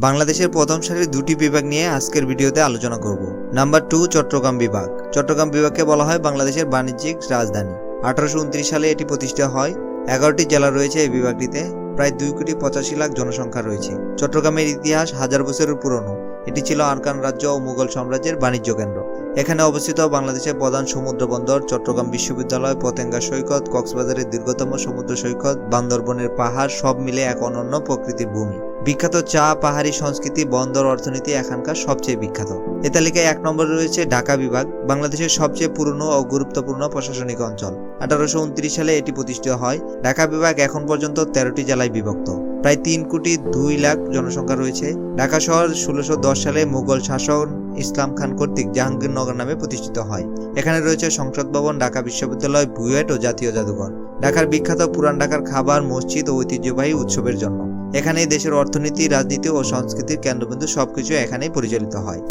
বাংলাদেশের প্রথম সারির দুটি বিভাগ নিয়ে আজকের ভিডিওতে আলোচনা করব। নাম্বার 2, চট্টগ্রাম বিভাগ। চট্টগ্রাম বিভাগকে বলা হয় বাংলাদেশের বাণিজ্যিক রাজধানী। 1829 সালে এটি প্রতিষ্ঠা হয়। 11টি জেলা রয়েছে এই বিভাগটিতে। প্রায় 2,85,00,000 জনসংখ্যা রয়েছে। চট্টগ্রামের ইতিহাস 1000 বছরের পুরনো। এটি ছিল আরাকান রাজ্য ও মুঘল সাম্রাজ্যের বাণিজ্য কেন্দ্র। এখানে অবস্থিত বাংলাদেশের প্রধান সমুদ্র বন্দর, চট্টগ্রাম বিশ্ববিদ্যালয়, পতেঙ্গা সৈকত, কক্সবাজারের দীর্ঘতম সমুদ্র সৈকত, বান্দরবনের পাহাড় সব মিলে এক অনন্য প্রকৃতির ভূমি। বিখ্যাত চা, পাহাড়ি সংস্কৃতি, বন্দর অর্থনীতি এখানকার সবচেয়ে বিখ্যাত। এ তালিকায় 1 নম্বরে রয়েছে ঢাকা বিভাগ, বাংলাদেশের সবচেয়ে পুরনো ও গুরুত্বপূর্ণ প্রশাসনিক অঞ্চল। 1829 সালে এটি প্রতিষ্ঠিত হয়। ঢাকা বিভাগ এখন পর্যন্ত 13টি জেলায় বিভক্ত। প্রায় 3,02,00,000 জনসংখ্যা রয়েছে। ঢাকা শহর 1610 সালে মুঘল শাসক ইসলাম খান কর্তৃক জাহাঙ্গীরনগর নামে প্রতিষ্ঠিত হয়। এখানে রয়েছে সংসদ ভবন, ঢাকা বিশ্ববিদ্যালয়, বুয়েট ও জাতীয় জাদুঘর। ঢাকার বিখ্যাত পুরান ঢাকার খাবার, মসজিদ ও ঐতিহ্যবাহী উৎসবের জন্য। এখানেই দেশের অর্থনীতি, রাজনীতি ও সংস্কৃতির কেন্দ্রবিন্দু সবকিছু এখানেই পরিচালিত হয়।